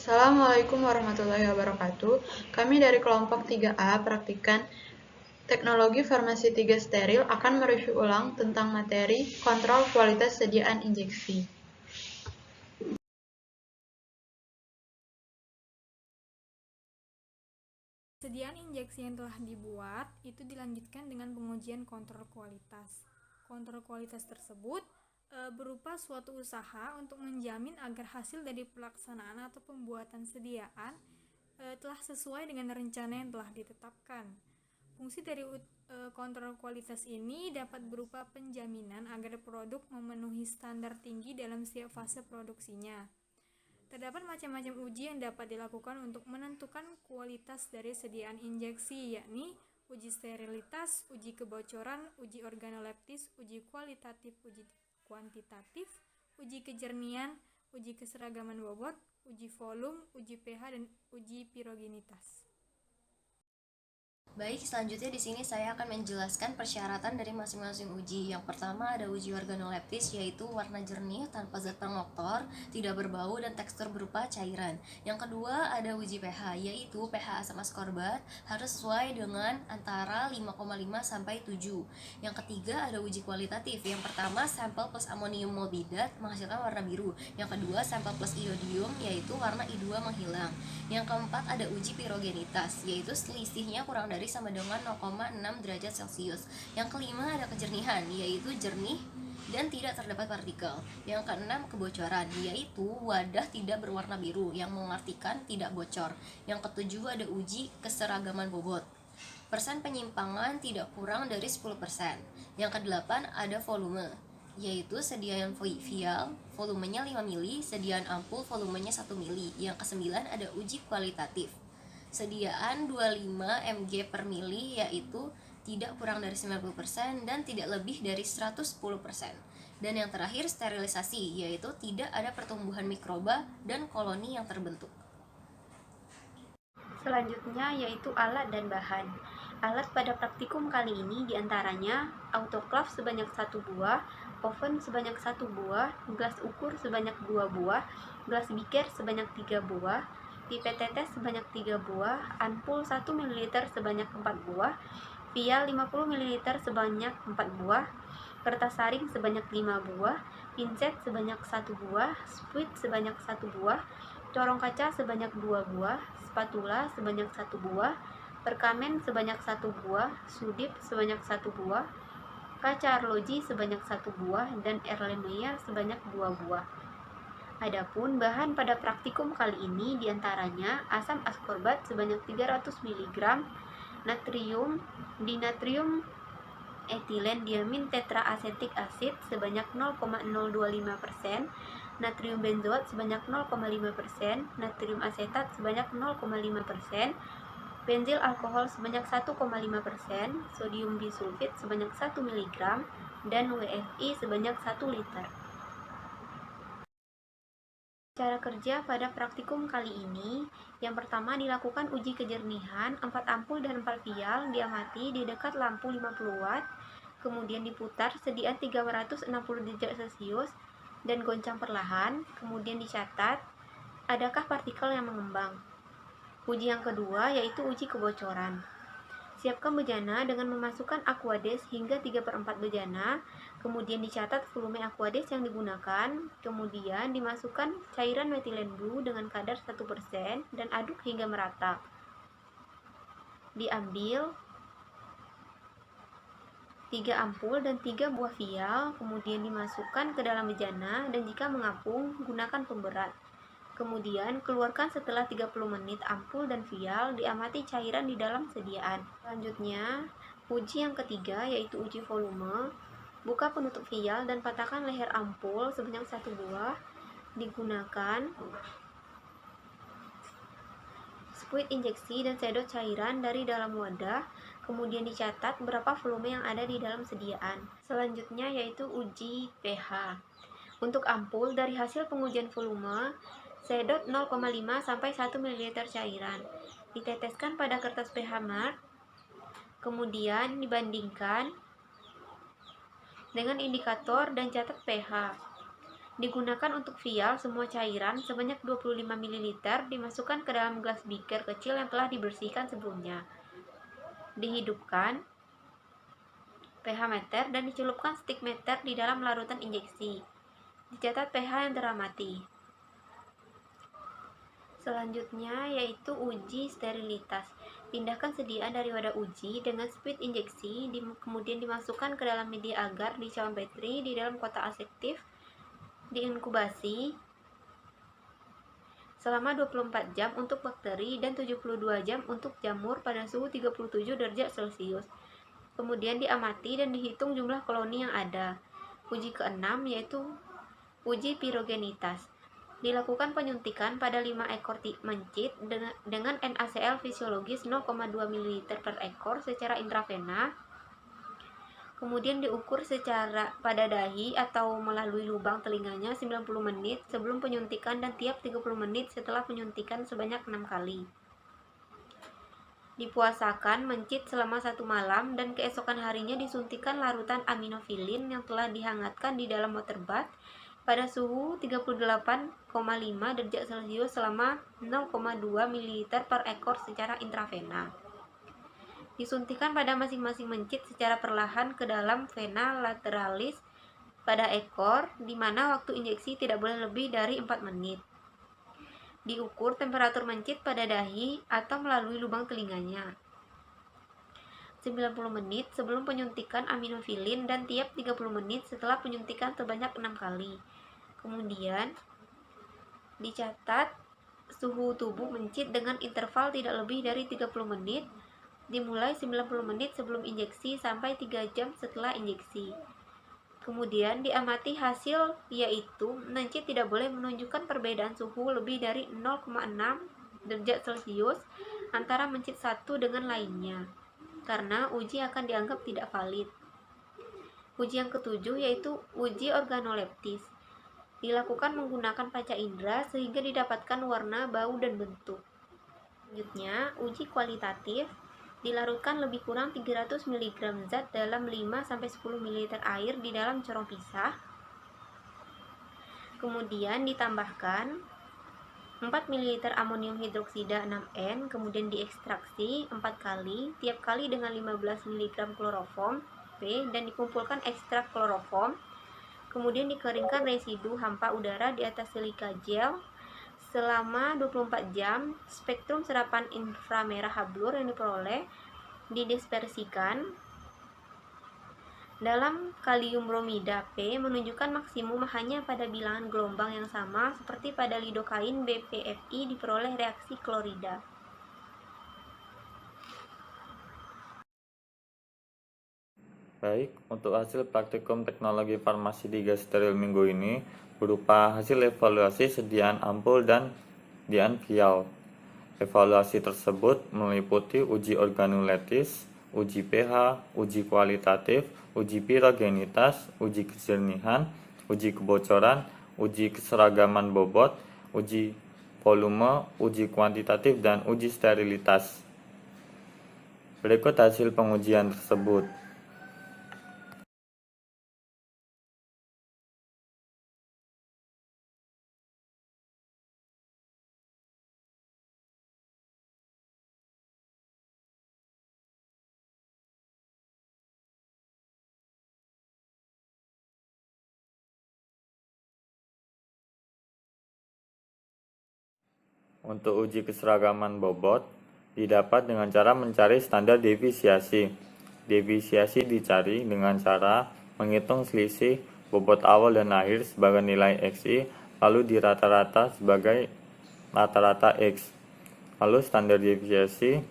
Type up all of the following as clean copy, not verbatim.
Assalamualaikum warahmatullahi wabarakatuh. Kami dari kelompok 3A Praktikan Teknologi Farmasi 3 Steril akan mereview ulang tentang materi kontrol kualitas sediaan injeksi. Sediaan injeksi yang telah dibuat itu dilanjutkan dengan pengujian kontrol kualitas. Kontrol kualitas tersebut berupa suatu usaha untuk menjamin agar hasil dari pelaksanaan atau pembuatan sediaan telah sesuai dengan rencana yang telah ditetapkan. Fungsi dari kontrol kualitas ini dapat berupa penjaminan agar produk memenuhi standar tinggi dalam setiap fase produksinya. Terdapat macam-macam uji yang dapat dilakukan untuk menentukan kualitas dari sediaan injeksi, yakni uji sterilitas, uji kebocoran, uji organoleptis, uji kualitatif, uji kuantitatif, uji kejernihan, uji keseragaman bobot, uji volume, uji pH, dan uji pirogenitas. Baik, selanjutnya di sini saya akan menjelaskan persyaratan dari masing-masing uji. Yang pertama ada uji organoleptis, yaitu warna jernih tanpa zat pengoktor, tidak berbau dan tekstur berupa cairan. Yang kedua ada uji pH, yaitu pH asam askorbat harus sesuai dengan antara 5,5 sampai 7. Yang ketiga ada uji kualitatif. Yang pertama sampel plus amonium molbidat menghasilkan warna biru. Yang kedua sampel plus iodium, yaitu warna I2 menghilang. Yang keempat ada uji pirogenitas, yaitu selisihnya kurang dari sama dengan 0,6 derajat Celcius. Yang kelima ada kejernihan, yaitu jernih dan tidak terdapat partikel. Yang keenam kebocoran, yaitu wadah tidak berwarna biru yang mengartikan tidak bocor. Yang ketujuh ada uji keseragaman bobot. Persen penyimpangan tidak kurang dari 10%. Yang kedelapan ada volume, yaitu sediaan vial volumenya 5 mili, sediaan ampul volumenya 1 mili. Yang kesembilan ada uji kualitatif, sediaan 25 mg per mili, yaitu tidak kurang dari 90% dan tidak lebih dari 110%. Dan yang terakhir sterilisasi, yaitu tidak ada pertumbuhan mikroba dan koloni yang terbentuk. Selanjutnya yaitu alat dan bahan. Alat pada praktikum kali ini diantaranya autoclave sebanyak 1 buah, oven sebanyak 1 buah, gelas ukur sebanyak 2 buah, gelas biker sebanyak 3 buah, pipet tetes sebanyak 3 buah, ampul 1 ml sebanyak 4 buah, vial 50 ml sebanyak 4 buah, kertas saring sebanyak 5 buah, pinset sebanyak 1 buah, spuit sebanyak 1 buah, corong kaca sebanyak 2 buah, spatula sebanyak 1 buah, perkamen sebanyak 1 buah, sudip sebanyak 1 buah, kaca arloji sebanyak 1 buah, dan erlenmeyer sebanyak 2 buah. Adapun bahan pada praktikum kali ini diantaranya asam askorbat sebanyak 300 mg, natrium, dinatrium etilen diamin tetraasetik asid sebanyak 0,025%, natrium benzoat sebanyak 0,5%, natrium asetat sebanyak 0,5%, benzil alkohol sebanyak 1,5%, sodium bisulfit sebanyak 1 mg, dan WFI sebanyak 1 liter. Cara kerja pada praktikum kali ini, yang pertama dilakukan uji kejernihan 4 ampul dan 4 vial diamati di dekat lampu 50 watt, kemudian diputar sediaan 360 derajat Celcius dan goncang perlahan, kemudian dicatat adakah partikel yang mengembang. Uji yang kedua yaitu uji kebocoran. Siapkan bejana dengan memasukkan aquades hingga 3/4 bejana, kemudian dicatat volume aquades yang digunakan, kemudian dimasukkan cairan metilen blue dengan kadar 1% dan aduk hingga merata. Diambil 3 ampul dan 3 buah vial, kemudian dimasukkan ke dalam bejana dan jika mengapung, gunakan pemberat. Kemudian keluarkan setelah 30 menit ampul dan vial, diamati cairan di dalam sediaan. Selanjutnya, uji yang ketiga yaitu uji volume. Buka penutup vial dan patahkan leher ampul sebanyak 1 buah. Digunakan spuit injeksi dan sedot cairan dari dalam wadah, kemudian dicatat berapa volume yang ada di dalam sediaan. Selanjutnya yaitu uji pH. Untuk ampul, dari hasil pengujian volume, sedot 0,5 sampai 1 ml cairan. Diteteskan pada kertas pH mark, kemudian dibandingkan dengan indikator dan catat pH. Digunakan untuk vial, semua cairan sebanyak 25 ml dimasukkan ke dalam gelas beaker kecil yang telah dibersihkan sebelumnya. Dihidupkan pH meter dan dicelupkan stick meter di dalam larutan injeksi. Dicatat pH yang teramati. Selanjutnya yaitu uji sterilitas. Pindahkan sediaan dari wadah uji dengan speed injeksi, kemudian dimasukkan ke dalam media agar dicawan bateri di dalam kotak aseptif, diinkubasi selama 24 jam untuk bakteri dan 72 jam untuk jamur pada suhu 37 derajat Celcius. Kemudian diamati dan dihitung jumlah koloni yang ada. Uji keenam yaitu uji pirogenitas. Dilakukan penyuntikan pada 5 ekor mencit dengan NaCl fisiologis 0,2 ml per ekor secara intravena. Kemudian diukur secara pada dahi atau melalui lubang telinganya 90 menit sebelum penyuntikan dan tiap 30 menit setelah penyuntikan sebanyak 6 kali. Dipuasakan mencit selama 1 malam dan keesokan harinya disuntikan larutan aminofilin yang telah dihangatkan di dalam water bath pada suhu 38,5 derajat Celcius selama 0,2 ml per ekor secara intravena. Disuntikan pada masing-masing mencit secara perlahan ke dalam vena lateralis pada ekor, di mana waktu injeksi tidak boleh lebih dari 4 menit. Diukur temperatur mencit pada dahi atau melalui lubang telinganya 90 menit sebelum penyuntikan aminofilin dan tiap 30 menit setelah penyuntikan sebanyak 6 kali. Kemudian dicatat suhu tubuh mencit dengan interval tidak lebih dari 30 menit, dimulai 90 menit sebelum injeksi sampai 3 jam setelah injeksi. Kemudian diamati hasil, yaitu mencit tidak boleh menunjukkan perbedaan suhu lebih dari 0,6 derajat Celcius antara mencit satu dengan lainnya, karena uji akan dianggap tidak valid. Uji yang ketujuh yaitu uji organoleptis. Dilakukan menggunakan panca indera sehingga didapatkan warna, bau, dan bentuk. Selanjutnya, uji kualitatif. Dilarutkan lebih kurang 300 mg zat dalam 5-10 ml air di dalam corong pisah. Kemudian ditambahkan 4 ml amonium hidroksida 6N, kemudian diekstraksi 4 kali, tiap kali dengan 15 mg kloroform P, dan dikumpulkan ekstrak kloroform. Kemudian dikeringkan residu hampa udara di atas silika gel selama 24 jam. Spektrum serapan inframerah Hubble yang diperoleh didispersikan dalam kalium bromida P menunjukkan maksimum hanya pada bilangan gelombang yang sama seperti pada lidokain BPFI diperoleh reaksi klorida. Baik, untuk hasil praktikum teknologi farmasi 3 steril minggu ini berupa hasil evaluasi sediaan ampul dan sediaan vial. Evaluasi tersebut meliputi uji organoleptis, uji pH, uji kualitatif, uji pirogenitas, uji kejernihan, uji kebocoran, uji keseragaman bobot, uji volume, uji kuantitatif, dan uji sterilitas. Berikut hasil pengujian tersebut. Untuk uji keseragaman bobot, didapat dengan cara mencari standar defisiasi. Defisiasi dicari dengan cara menghitung selisih bobot awal dan akhir sebagai nilai XI, lalu dirata-rata sebagai rata-rata X. Lalu standar defisiasi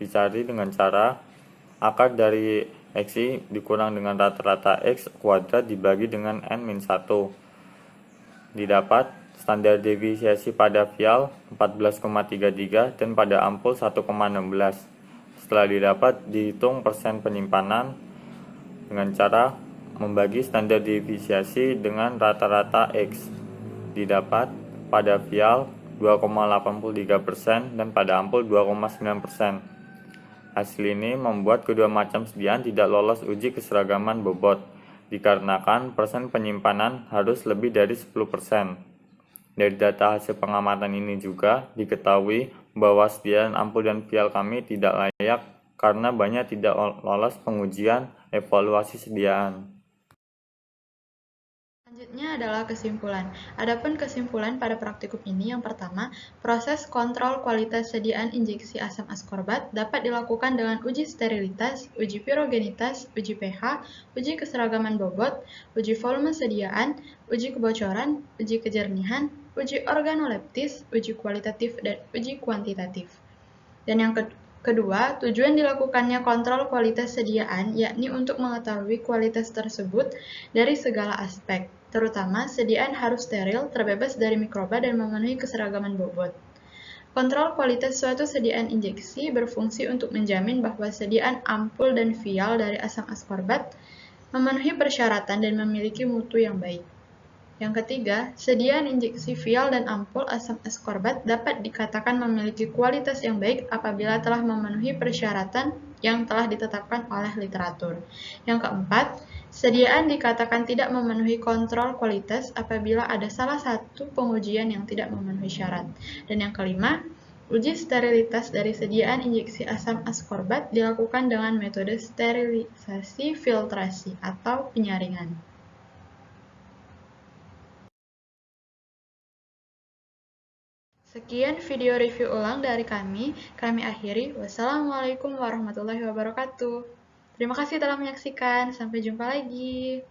dicari dengan cara akar dari XI dikurang dengan rata-rata X kuadrat dibagi dengan N-1. Didapat standar defisiasi pada vial 14,33 dan pada ampul 1,16. Setelah didapat, dihitung persen penyimpanan dengan cara membagi standar defisiasi dengan rata-rata X. Didapat pada vial 2,83% dan pada ampul 2,9%. Hasil ini membuat kedua macam sediaan tidak lolos uji keseragaman bobot. dikarenakan persen penyimpanan harus lebih dari 10%. Dari data hasil pengamatan ini juga diketahui bahwa sediaan ampul dan vial kami tidak layak karena banyak tidak lolos pengujian evaluasi sediaan. Selanjutnya adalah kesimpulan. Adapun kesimpulan pada praktikum ini yang pertama, proses kontrol kualitas sediaan injeksi asam askorbat dapat dilakukan dengan uji sterilitas, uji pirogenitas, uji pH, uji keseragaman bobot, uji volume sediaan, uji kebocoran, uji kejernihan, uji organoleptis, uji kualitatif, dan uji kuantitatif. Dan yang kedua, tujuan dilakukannya kontrol kualitas sediaan yakni untuk mengetahui kualitas tersebut dari segala aspek, terutama sediaan harus steril, terbebas dari mikroba, dan memenuhi keseragaman bobot. Kontrol kualitas suatu sediaan injeksi berfungsi untuk menjamin bahwa sediaan ampul dan vial dari asam askorbat memenuhi persyaratan dan memiliki mutu yang baik. Yang ketiga, sediaan injeksi vial dan ampul asam askorbat dapat dikatakan memiliki kualitas yang baik apabila telah memenuhi persyaratan yang telah ditetapkan oleh literatur. Yang keempat, sediaan dikatakan tidak memenuhi kontrol kualitas apabila ada salah satu pengujian yang tidak memenuhi syarat. Dan yang kelima, uji sterilitas dari sediaan injeksi asam askorbat dilakukan dengan metode sterilisasi filtrasi atau penyaringan. Sekian video review ulang dari kami akhiri. Wassalamualaikum warahmatullahi wabarakatuh. Terima kasih telah menyaksikan, sampai jumpa lagi.